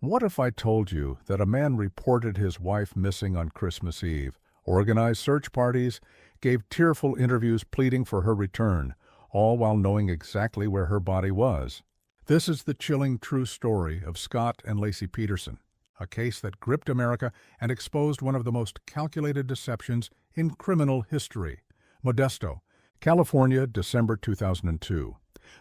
What if I told you that a man reported his wife missing on Christmas Eve, organized search parties, gave tearful interviews pleading for her return, all while knowing exactly where her body was? This is the chilling true story of Scott and Laci Peterson, a case that gripped America and exposed one of the most calculated deceptions in criminal history. Modesto, California, December 2002.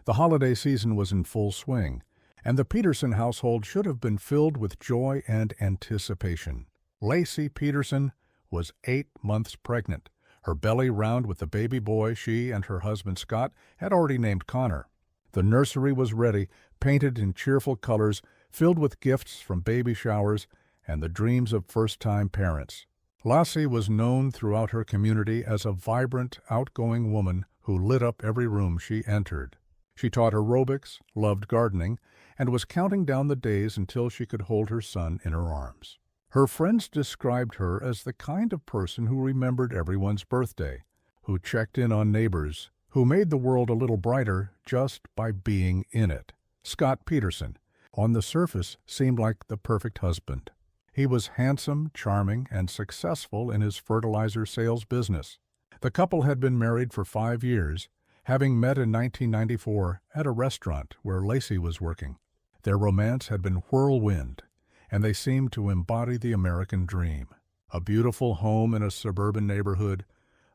The holiday season was in full swing, and the Peterson household should have been filled with joy and anticipation. Laci Peterson was 8 months pregnant, her belly round with the baby boy she and her husband Scott had already named Connor. The nursery was ready, painted in cheerful colors, filled with gifts from baby showers and the dreams of first-time parents. Laci was known throughout her community as a vibrant, outgoing woman who lit up every room she entered. She taught aerobics, loved gardening, and was counting down the days until she could hold her son in her arms. Her friends described her as the kind of person who remembered everyone's birthday, who checked in on neighbors, who made the world a little brighter just by being in it. Scott Peterson, on the surface, seemed like the perfect husband. He was handsome, charming, and successful in his fertilizer sales business. The couple had been married for 5 years, having met in 1994 at a restaurant where Laci was working. Their romance had been whirlwind, and they seemed to embody the American dream. A beautiful home in a suburban neighborhood,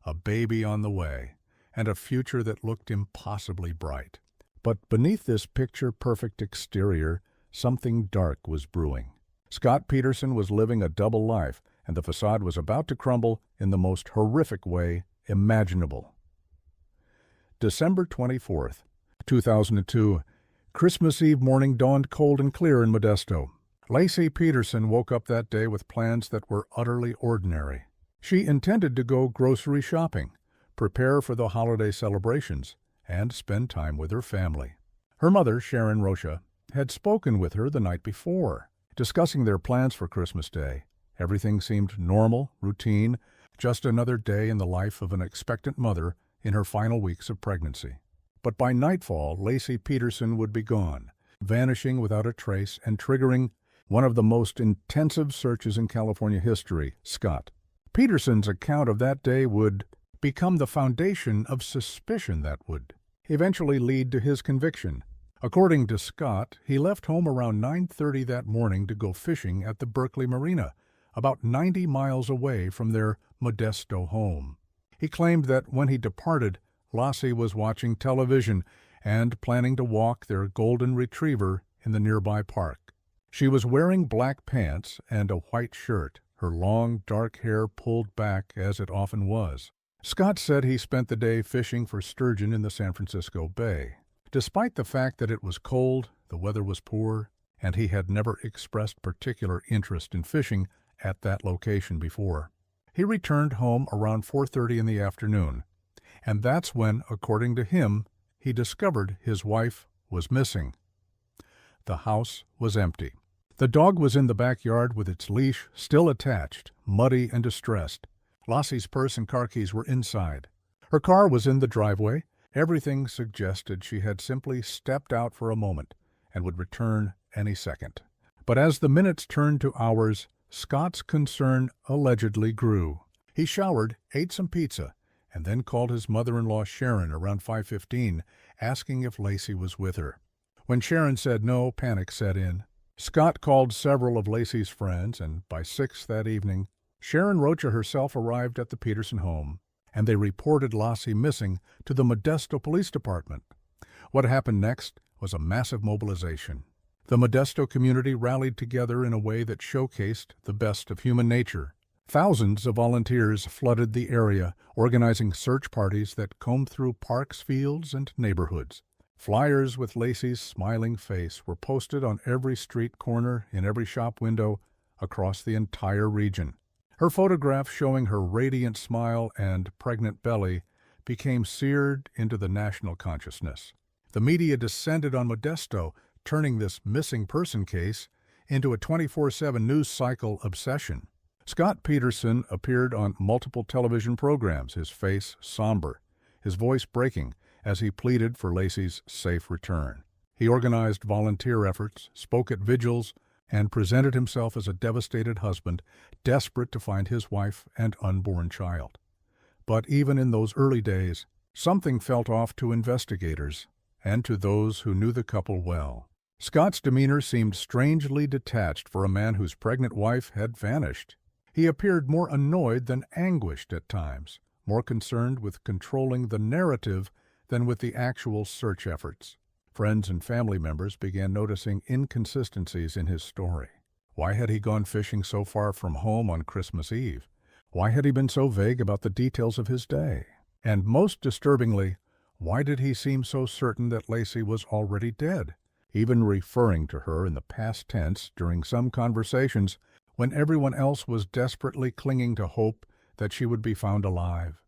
a baby on the way, and a future that looked impossibly bright. But beneath this picture-perfect exterior, something dark was brewing. Scott Peterson was living a double life, and the facade was about to crumble in the most horrific way imaginable. December 24th, 2002. Christmas Eve morning dawned cold and clear in Modesto. Laci Peterson woke up that day with plans that were utterly ordinary. She intended to go grocery shopping, prepare for the holiday celebrations, and spend time with her family. Her mother, Sharon Rocha, had spoken with her the night before, discussing their plans for Christmas Day. Everything seemed normal, routine, just another day in the life of an expectant mother in her final weeks of pregnancy. But by nightfall, Laci Peterson would be gone, vanishing without a trace and triggering one of the most intensive searches in California history. Scott Peterson's account of that day would become the foundation of suspicion that would eventually lead to his conviction. According to Scott, he left home around 9:30 that morning to go fishing at the Berkeley Marina, about 90 miles away from their Modesto home. He claimed that when he departed, Laci was watching television and planning to walk their golden retriever in the nearby park. She was wearing black pants and a white shirt, her long, dark hair pulled back as it often was. Scott said he spent the day fishing for sturgeon in the San Francisco Bay. Despite the fact that it was cold, the weather was poor, and he had never expressed particular interest in fishing at that location before. He returned home around 4:30 in the afternoon, and that's when, according to him, he discovered his wife was missing. The house was empty. The dog was in the backyard with its leash still attached, muddy and distressed. Laci's purse and car keys were inside. Her car was in the driveway. Everything suggested she had simply stepped out for a moment and would return any second. But as the minutes turned to hours, Scott's concern allegedly grew. He showered, ate some pizza, and then called his mother-in-law Sharon around 5:15, asking if Laci was with her. When Sharon said no, panic set in. Scott called several of Laci's friends, and by 6 that evening, Sharon Rocha herself arrived at the Peterson home, and they reported Laci missing to the Modesto Police Department. What happened next was a massive mobilization. The Modesto community rallied together in a way that showcased the best of human nature. Thousands of volunteers flooded the area, organizing search parties that combed through parks, fields, and neighborhoods. Flyers with Laci's smiling face were posted on every street corner, in every shop window, across the entire region. Her photograph showing her radiant smile and pregnant belly became seared into the national consciousness. The media descended on Modesto, turning this missing person case into a 24/7 news cycle obsession. Scott Peterson appeared on multiple television programs, his face somber, his voice breaking as he pleaded for Laci's safe return. He organized volunteer efforts, spoke at vigils, and presented himself as a devastated husband, desperate to find his wife and unborn child. But even in those early days, something felt off to investigators and to those who knew the couple well. Scott's demeanor seemed strangely detached for a man whose pregnant wife had vanished. He appeared more annoyed than anguished at times, more concerned with controlling the narrative than with the actual search efforts. Friends and family members began noticing inconsistencies in his story. Why had he gone fishing so far from home on Christmas Eve? Why had he been so vague about the details of his day? And most disturbingly, why did he seem so certain that Lacey was already dead, even referring to her in the past tense during some conversations when everyone else was desperately clinging to hope that she would be found alive?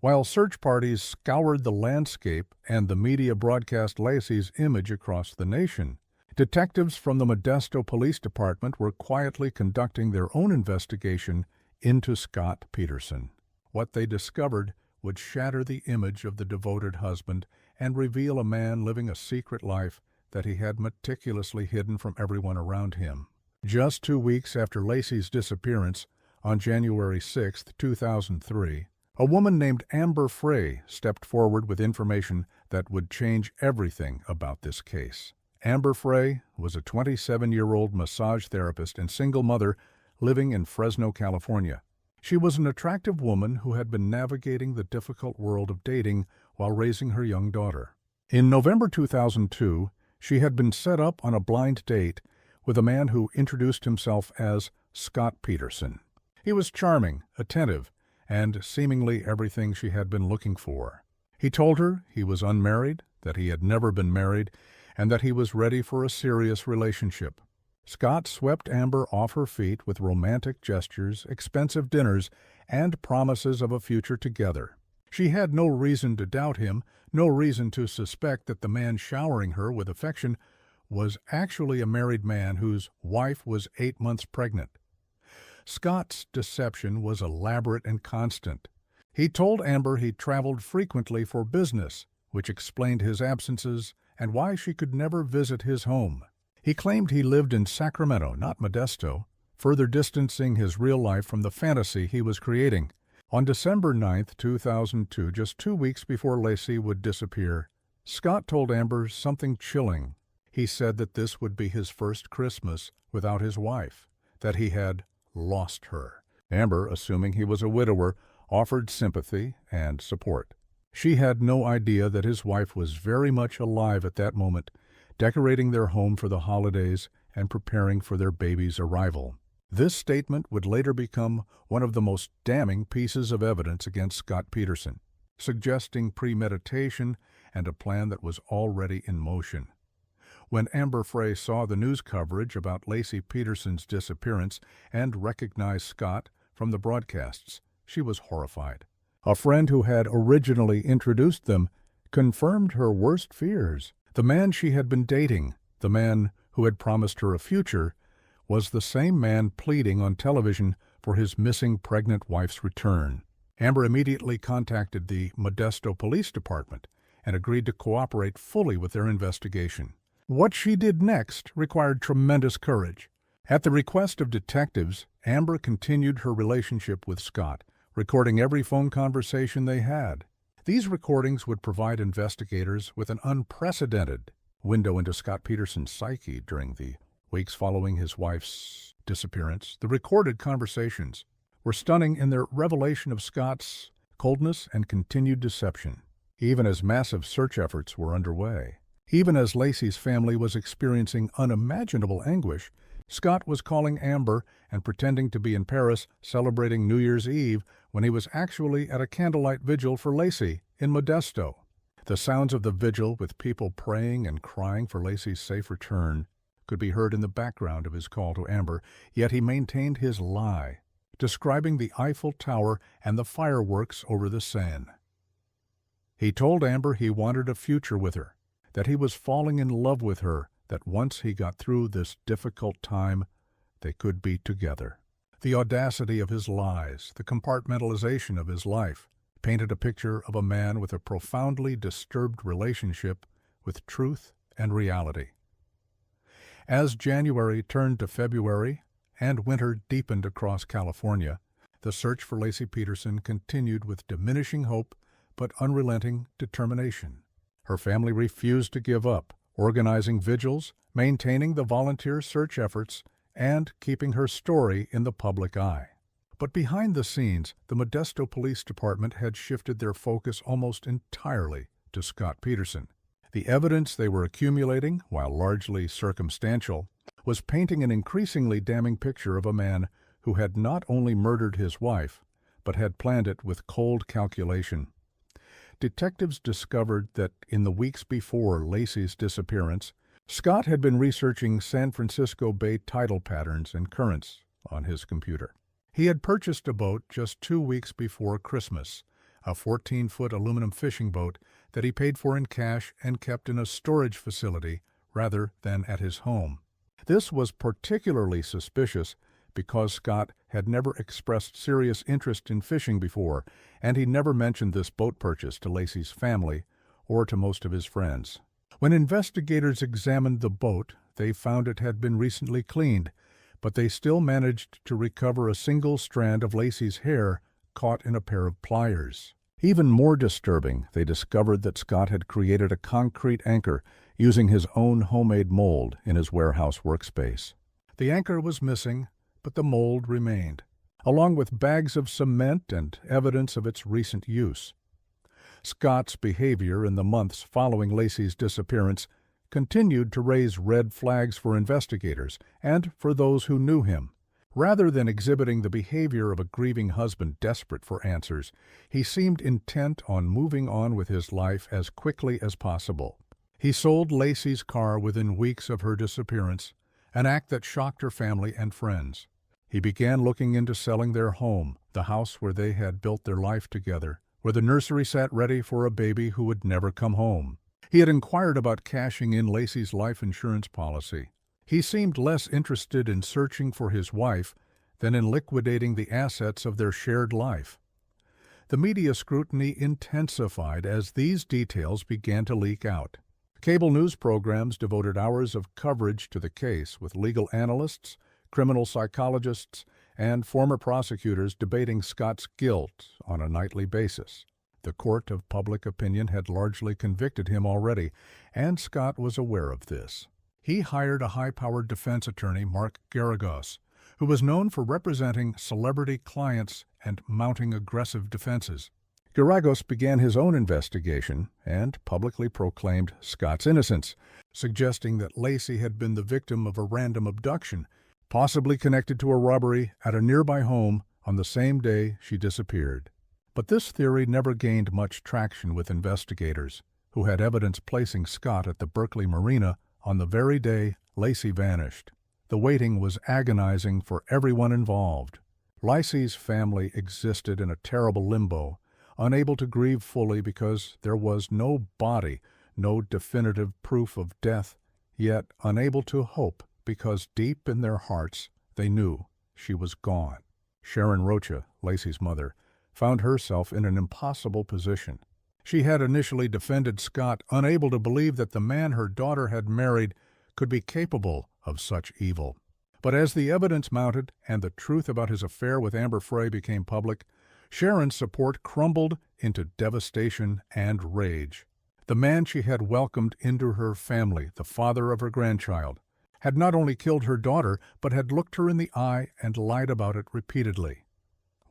While search parties scoured the landscape and the media broadcast Lacey's image across the nation, detectives from the Modesto Police Department were quietly conducting their own investigation into Scott Peterson. What they discovered would shatter the image of the devoted husband and reveal a man living a secret life that he had meticulously hidden from everyone around him. Just 2 weeks after Lacey's disappearance, on January 6, 2003, a woman named Amber Frey stepped forward with information that would change everything about this case. Amber Frey was a 27-year-old massage therapist and single mother living in Fresno, California. She was an attractive woman who had been navigating the difficult world of dating while raising her young daughter. In November 2002, she had been set up on a blind date with a man who introduced himself as Scott Peterson. He was charming, attentive, and seemingly everything she had been looking for. He told her he was unmarried, that he had never been married, and that he was ready for a serious relationship. Scott swept Amber off her feet with romantic gestures, expensive dinners, and promises of a future together. She had no reason to doubt him, no reason to suspect that the man showering her with affection was actually a married man whose wife was 8 months pregnant. Scott's deception was elaborate and constant. He told Amber he traveled frequently for business, which explained his absences and why she could never visit his home. He claimed he lived in Sacramento, not Modesto, further distancing his real life from the fantasy he was creating. On December 9, 2002, just 2 weeks before Lacey would disappear, Scott told Amber something chilling. He said that this would be his first Christmas without his wife, that he had lost her. Amber, assuming he was a widower, offered sympathy and support. She had no idea that his wife was very much alive at that moment, decorating their home for the holidays and preparing for their baby's arrival. This statement would later become one of the most damning pieces of evidence against Scott Peterson, suggesting premeditation and a plan that was already in motion. When Amber Frey saw the news coverage about Lacey Peterson's disappearance and recognized Scott from the broadcasts, she was horrified. A friend who had originally introduced them confirmed her worst fears. The man she had been dating, the man who had promised her a future, was the same man pleading on television for his missing pregnant wife's return. Amber immediately contacted the Modesto Police Department and agreed to cooperate fully with their investigation. What she did next required tremendous courage. At the request of detectives, Amber continued her relationship with Scott, recording every phone conversation they had. These recordings would provide investigators with an unprecedented window into Scott Peterson's psyche during the weeks following his wife's disappearance. The recorded conversations were stunning in their revelation of Scott's coldness and continued deception, even as massive search efforts were underway. Even as Lacey's family was experiencing unimaginable anguish, Scott was calling Amber and pretending to be in Paris celebrating New Year's Eve when he was actually at a candlelight vigil for Lacey in Modesto. The sounds of the vigil, with people praying and crying for Lacey's safe return, could be heard in the background of his call to Amber, yet he maintained his lie, describing the Eiffel Tower and the fireworks over the Seine. He told Amber he wanted a future with her, that he was falling in love with her, that once he got through this difficult time, they could be together. The audacity of his lies, the compartmentalization of his life, painted a picture of a man with a profoundly disturbed relationship with truth and reality. As January turned to February and winter deepened across California, the search for Laci Peterson continued with diminishing hope but unrelenting determination. Her family refused to give up, organizing vigils, maintaining the volunteer search efforts, and keeping her story in the public eye. But behind the scenes, the Modesto Police Department had shifted their focus almost entirely to Scott Peterson. The evidence they were accumulating, while largely circumstantial, was painting an increasingly damning picture of a man who had not only murdered his wife, but had planned it with cold calculation. Detectives discovered that in the weeks before Laci's disappearance, Scott had been researching San Francisco Bay tidal patterns and currents on his computer. He had purchased a boat just 2 weeks before Christmas, a 14-foot aluminum fishing boat that he paid for in cash and kept in a storage facility rather than at his home. This was particularly suspicious because Scott had never expressed serious interest in fishing before, and he never mentioned this boat purchase to Laci's family or to most of his friends. When investigators examined the boat, they found it had been recently cleaned, but they still managed to recover a single strand of Laci's hair caught in a pair of pliers. Even more disturbing, they discovered that Scott had created a concrete anchor using his own homemade mold in his warehouse workspace. The anchor was missing, but the mold remained, along with bags of cement and evidence of its recent use. Scott's behavior in the months following Laci's disappearance continued to raise red flags for investigators and for those who knew him. Rather than exhibiting the behavior of a grieving husband desperate for answers, he seemed intent on moving on with his life as quickly as possible. He sold Laci's car within weeks of her disappearance, an act that shocked her family and friends. He began looking into selling their home, the house where they had built their life together, where the nursery sat ready for a baby who would never come home. He had inquired about cashing in Laci's life insurance policy. He seemed less interested in searching for his wife than in liquidating the assets of their shared life. The media scrutiny intensified as these details began to leak out. Cable news programs devoted hours of coverage to the case, with legal analysts, criminal psychologists, and former prosecutors debating Scott's guilt on a nightly basis. The court of public opinion had largely convicted him already, and Scott was aware of this. He hired a high-powered defense attorney, Mark Garagos, who was known for representing celebrity clients and mounting aggressive defenses. Garagos began his own investigation and publicly proclaimed Scott's innocence, suggesting that Laci had been the victim of a random abduction, possibly connected to a robbery at a nearby home on the same day she disappeared. But this theory never gained much traction with investigators, who had evidence placing Scott at the Berkeley Marina on the very day Laci vanished. The waiting was agonizing for everyone involved. Laci's family existed in a terrible limbo, unable to grieve fully because there was no body, no definitive proof of death, yet unable to hope because deep in their hearts they knew she was gone. Sharon Rocha, Laci's mother, found herself in an impossible position. She had initially defended Scott, unable to believe that the man her daughter had married could be capable of such evil. But as the evidence mounted and the truth about his affair with Amber Frey became public, Sharon's support crumbled into devastation and rage. The man she had welcomed into her family, the father of her grandchild, had not only killed her daughter, but had looked her in the eye and lied about it repeatedly.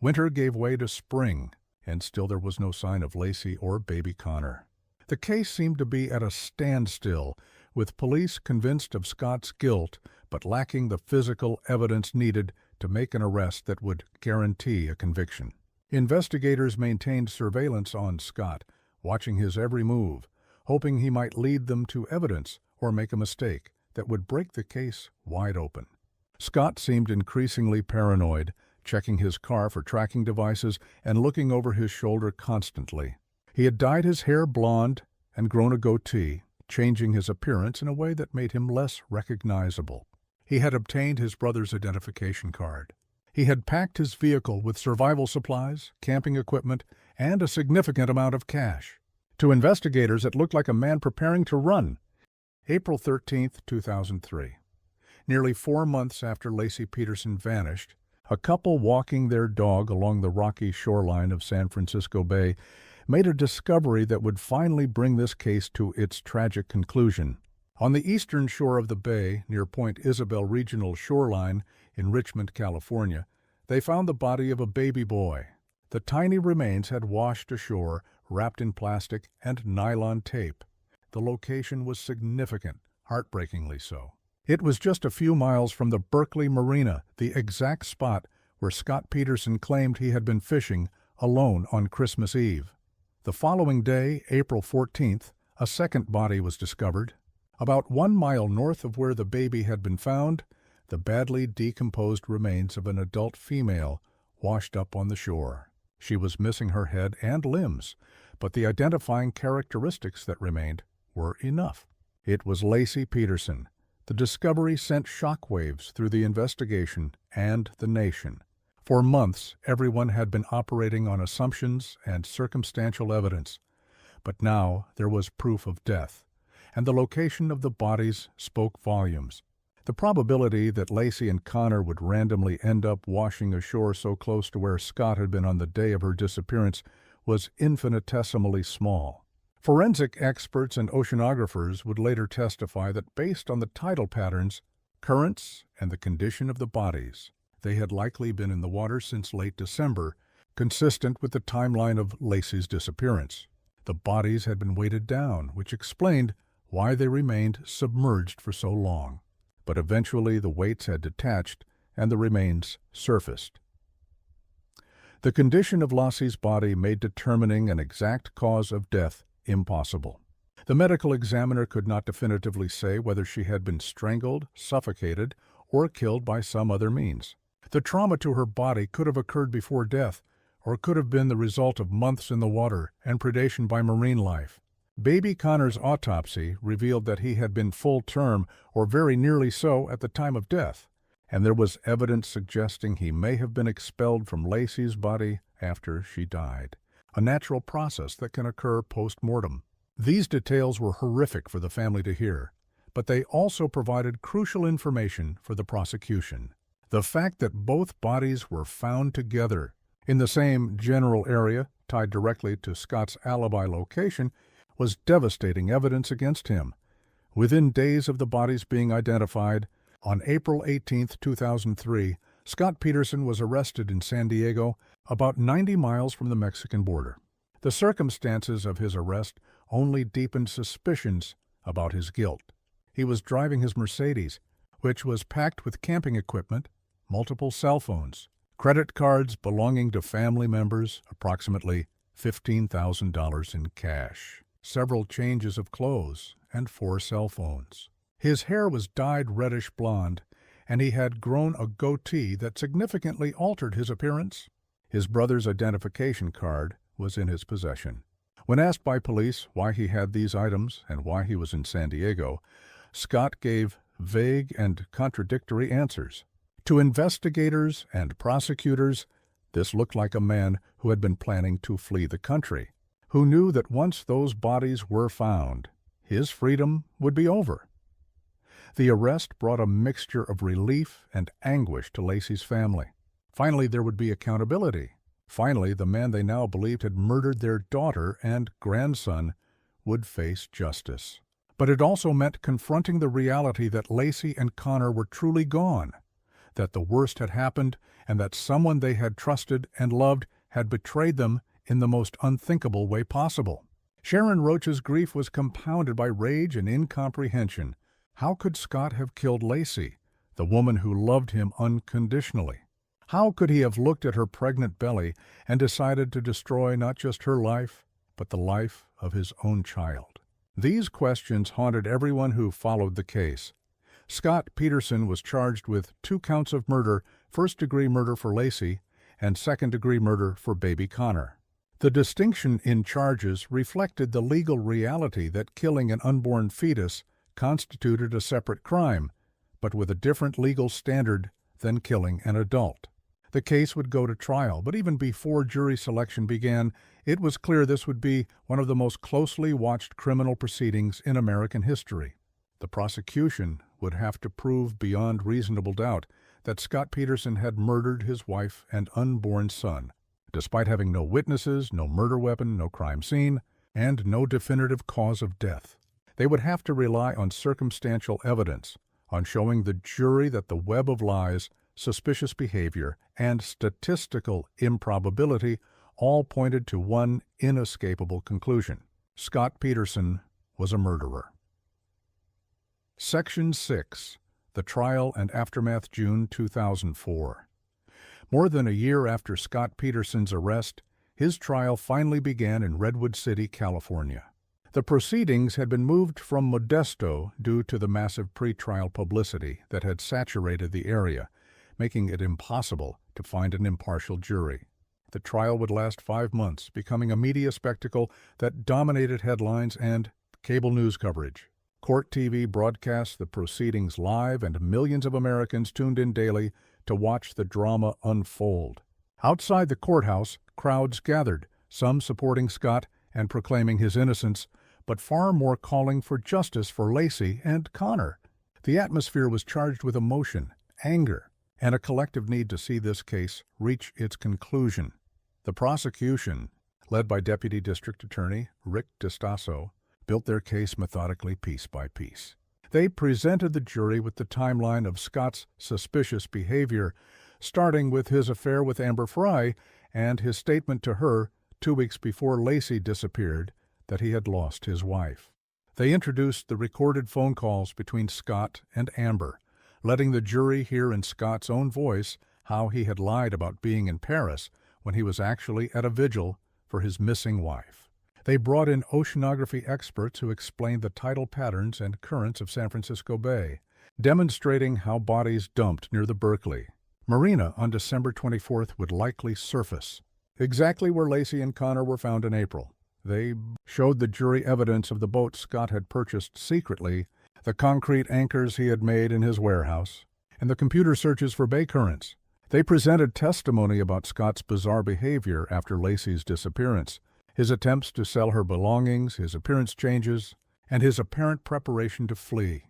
Winter gave way to spring, and still there was no sign of Laci or baby Connor. The case seemed to be at a standstill, with police convinced of Scott's guilt, but lacking the physical evidence needed to make an arrest that would guarantee a conviction. Investigators maintained surveillance on Scott, watching his every move, hoping he might lead them to evidence or make a mistake that would break the case wide open. Scott seemed increasingly paranoid, checking his car for tracking devices and looking over his shoulder constantly. He had dyed his hair blonde and grown a goatee, changing his appearance in a way that made him less recognizable. He had obtained his brother's identification card. He had packed his vehicle with survival supplies, camping equipment, and a significant amount of cash. To investigators, it looked like a man preparing to run. April 13, 2003. Nearly 4 months after Laci Peterson vanished, a couple walking their dog along the rocky shoreline of San Francisco Bay made a discovery that would finally bring this case to its tragic conclusion. On the eastern shore of the bay, near Point Isabel Regional Shoreline in Richmond, California, they found the body of a baby boy. The tiny remains had washed ashore, wrapped in plastic and nylon tape. The location was significant, heartbreakingly so. It was just a few miles from the Berkeley Marina, the exact spot where Scott Peterson claimed he had been fishing alone on Christmas Eve. The following day, April 14th, a second body was discovered. About 1 mile north of where the baby had been found, the badly decomposed remains of an adult female washed up on the shore. She was missing her head and limbs, but the identifying characteristics that remained were enough. It was Laci Peterson. The discovery sent shockwaves through the investigation and the nation. For months, everyone had been operating on assumptions and circumstantial evidence, but now there was proof of death, and the location of the bodies spoke volumes. The probability that Laci and Connor would randomly end up washing ashore so close to where Scott had been on the day of her disappearance was infinitesimally small. Forensic experts and oceanographers would later testify that based on the tidal patterns, currents, and the condition of the bodies, they had likely been in the water since late December, consistent with the timeline of Laci's disappearance. The bodies had been weighted down, which explained why they remained submerged for so long. But eventually the weights had detached and the remains surfaced. The condition of Laci's body made determining an exact cause of death impossible. The medical examiner could not definitively say whether she had been strangled, suffocated, or killed by some other means. The trauma to her body could have occurred before death, or could have been the result of months in the water and predation by marine life. Baby Connor's autopsy revealed that he had been full-term or very nearly so at the time of death, and there was evidence suggesting he may have been expelled from Laci's body after she died, a natural process that can occur post-mortem. These details were horrific for the family to hear, but they also provided crucial information for the prosecution. The fact that both bodies were found together in the same general area, tied directly to Scott's alibi location, was devastating evidence against him. Within days of the bodies being identified, on April 18, 2003, Scott Peterson was arrested in San Diego, about 90 miles from the Mexican border. The circumstances of his arrest only deepened suspicions about his guilt. He was driving his Mercedes, which was packed with camping equipment, multiple cell phones, credit cards belonging to family members, approximately $15,000 in cash, several changes of clothes, and 4 cell phones. His hair was dyed reddish blonde, and he had grown a goatee that significantly altered his appearance. His brother's identification card was in his possession. When asked by police why he had these items and why he was in San Diego, Scott gave vague and contradictory answers. To investigators and prosecutors, this looked like a man who had been planning to flee the country, who knew that once those bodies were found, his freedom would be over. The arrest brought a mixture of relief and anguish to Laci's family. Finally, there would be accountability. Finally, the man they now believed had murdered their daughter and grandson would face justice. But it also meant confronting the reality that Laci and Connor were truly gone, that the worst had happened, and that someone they had trusted and loved had betrayed them in the most unthinkable way possible. Sharon Roach's grief was compounded by rage and incomprehension. How could Scott have killed Laci, the woman who loved him unconditionally? How could he have looked at her pregnant belly and decided to destroy not just her life, but the life of his own child? These questions haunted everyone who followed the case. Scott Peterson was charged with 2 counts of murder, first-degree murder for Laci, and second-degree murder for baby Connor. The distinction in charges reflected the legal reality that killing an unborn fetus constituted a separate crime, but with a different legal standard than killing an adult. The case would go to trial, but even before jury selection began, it was clear this would be one of the most closely watched criminal proceedings in American history. The prosecution would have to prove beyond reasonable doubt that Scott Peterson had murdered his wife and unborn son, despite having no witnesses, no murder weapon, no crime scene, and no definitive cause of death. They would have to rely on circumstantial evidence, on showing the jury that the web of lies, suspicious behavior, and statistical improbability all pointed to one inescapable conclusion: Scott Peterson was a murderer. Section 6. The Trial and Aftermath, June 2004. More than a year after Scott Peterson's arrest, his trial finally began in Redwood City, California. The proceedings had been moved from Modesto due to the massive pretrial publicity that had saturated the area, making it impossible to find an impartial jury. The trial would last 5 months, becoming a media spectacle that dominated headlines and cable news coverage. Court TV broadcast the proceedings live, and millions of Americans tuned in daily to watch the drama unfold. Outside the courthouse, crowds gathered, some supporting Scott and proclaiming his innocence, but far more calling for justice for Lacey and Connor. The atmosphere was charged with emotion, anger, and a collective need to see this case reach its conclusion. The prosecution, led by Deputy District Attorney Rick DiStasso, built their case methodically piece by piece. They presented the jury with the timeline of Scott's suspicious behavior, starting with his affair with Amber Frey and his statement to her 2 weeks before Lacey disappeared that he had lost his wife. They introduced the recorded phone calls between Scott and Amber, letting the jury hear in Scott's own voice how he had lied about being in Paris when he was actually at a vigil for his missing wife. They brought in oceanography experts who explained the tidal patterns and currents of San Francisco Bay, demonstrating how bodies dumped near the Berkeley Marina on December 24th would likely surface, exactly where Lacey and Connor were found in April. They showed the jury evidence of the boat Scott had purchased secretly, the concrete anchors he had made in his warehouse, and the computer searches for bay currents. They presented testimony about Scott's bizarre behavior after Lacey's disappearance, his attempts to sell her belongings, his appearance changes, and his apparent preparation to flee.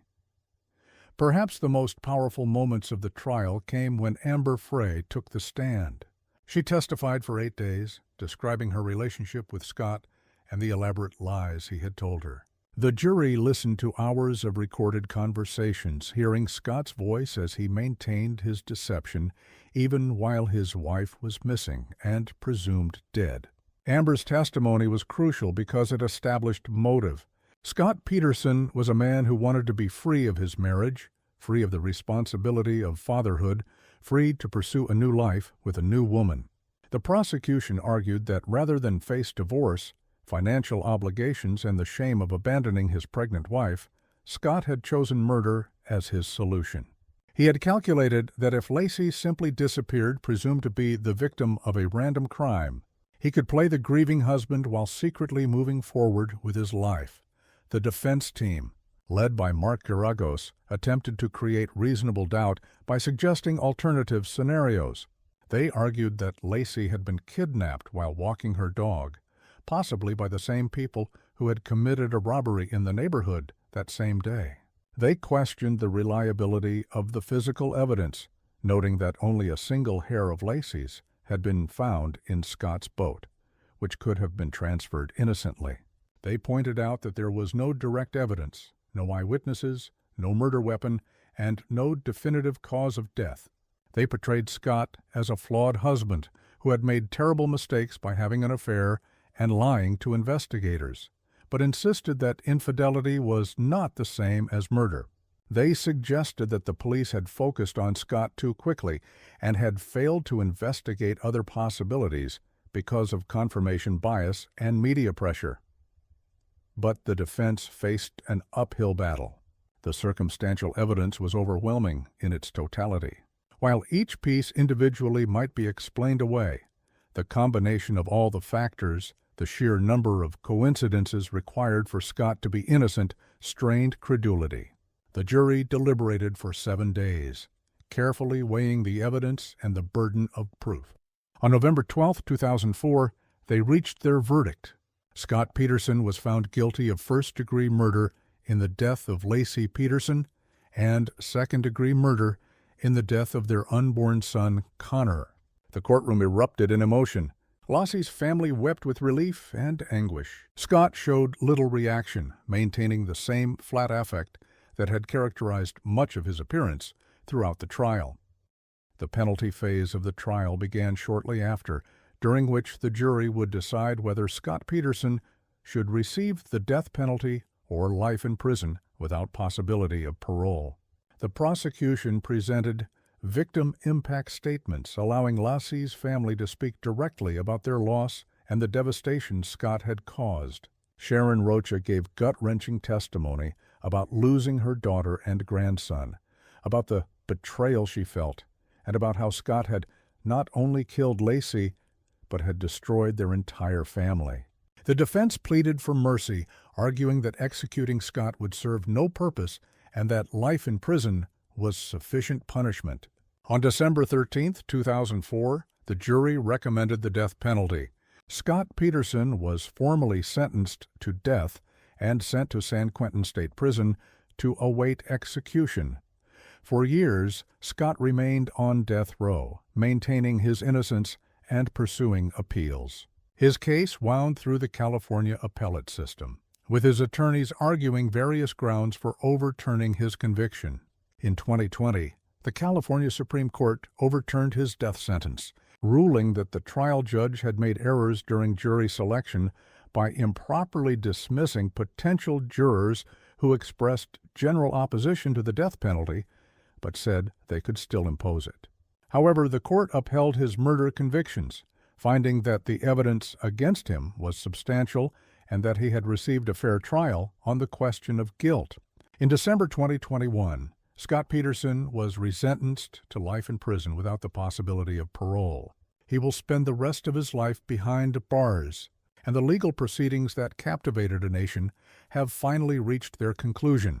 Perhaps the most powerful moments of the trial came when Amber Frey took the stand. She testified for 8 days, describing her relationship with Scott and the elaborate lies he had told her. The jury listened to hours of recorded conversations, hearing Scott's voice as he maintained his deception even while his wife was missing and presumed dead. Amber's testimony was crucial because it established motive. Scott Peterson was a man who wanted to be free of his marriage, free of the responsibility of fatherhood, free to pursue a new life with a new woman. The prosecution argued that rather than face divorce, financial obligations, and the shame of abandoning his pregnant wife, Scott had chosen murder as his solution. He had calculated that if Lacey simply disappeared, presumed to be the victim of a random crime, he could play the grieving husband while secretly moving forward with his life. The defense team, led by Mark Garagos, attempted to create reasonable doubt by suggesting alternative scenarios. They argued that Lacey had been kidnapped while walking her dog, possibly by the same people who had committed a robbery in the neighborhood that same day. They questioned the reliability of the physical evidence, noting that only a single hair of Lacey's had been found in Scott's boat, which could have been transferred innocently. They pointed out that there was no direct evidence, no eyewitnesses, no murder weapon, and no definitive cause of death. They portrayed Scott as a flawed husband who had made terrible mistakes by having an affair and lying to investigators, but insisted that infidelity was not the same as murder. They suggested that the police had focused on Scott too quickly and had failed to investigate other possibilities because of confirmation bias and media pressure. But the defense faced an uphill battle. The circumstantial evidence was overwhelming in its totality. While each piece individually might be explained away, the combination of all the factors, the sheer number of coincidences required for Scott to be innocent, strained credulity. The jury deliberated for 7 days, carefully weighing the evidence and the burden of proof. On November 12, 2004, they reached their verdict. Scott Peterson was found guilty of first-degree murder in the death of Laci Peterson and second-degree murder in the death of their unborn son, Connor. The courtroom erupted in emotion. Laci's family wept with relief and anguish. Scott showed little reaction, maintaining the same flat affect that had characterized much of his appearance throughout the trial. The penalty phase of the trial began shortly after, during which the jury would decide whether Scott Peterson should receive the death penalty or life in prison without possibility of parole. The prosecution presented victim impact statements, allowing Laci's family to speak directly about their loss and the devastation Scott had caused. Sharon Rocha gave gut-wrenching testimony about losing her daughter and grandson, about the betrayal she felt, and about how Scott had not only killed Laci, but had destroyed their entire family. The defense pleaded for mercy, arguing that executing Scott would serve no purpose and that life in prison was sufficient punishment. On December 13, 2004, the jury recommended the death penalty. Scott Peterson was formally sentenced to death and sent to San Quentin State Prison to await execution. For years, Scott remained on death row, maintaining his innocence and pursuing appeals. His case wound through the California appellate system, with his attorneys arguing various grounds for overturning his conviction. In 2020, the California Supreme Court overturned his death sentence, ruling that the trial judge had made errors during jury selection by improperly dismissing potential jurors who expressed general opposition to the death penalty, but said they could still impose it. However, the court upheld his murder convictions, finding that the evidence against him was substantial and that he had received a fair trial on the question of guilt. In December 2021, Scott Peterson was resentenced to life in prison without the possibility of parole. He will spend the rest of his life behind bars, and the legal proceedings that captivated a nation have finally reached their conclusion.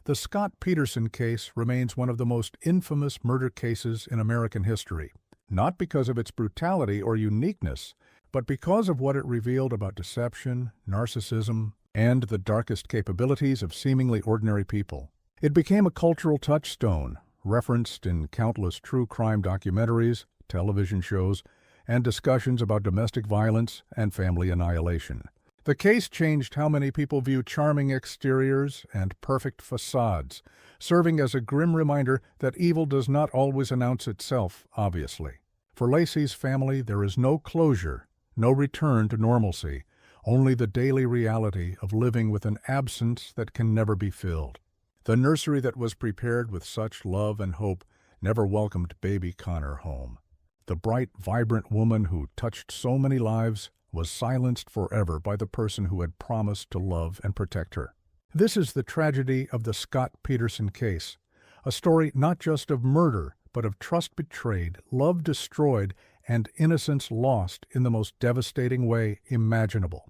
The Scott Peterson case remains one of the most infamous murder cases in American history, not because of its brutality or uniqueness, but because of what it revealed about deception, narcissism, and the darkest capabilities of seemingly ordinary people. It became a cultural touchstone, referenced in countless true crime documentaries, television shows, and discussions about domestic violence and family annihilation. The case changed how many people view charming exteriors and perfect facades, serving as a grim reminder that evil does not always announce itself, obviously. For Laci's family, there is no closure, no return to normalcy, only the daily reality of living with an absence that can never be filled. The nursery that was prepared with such love and hope never welcomed baby Connor home. The bright, vibrant woman who touched so many lives was silenced forever by the person who had promised to love and protect her. This is the tragedy of the Scott Peterson case, a story not just of murder, but of trust betrayed, love destroyed, and innocence lost in the most devastating way imaginable.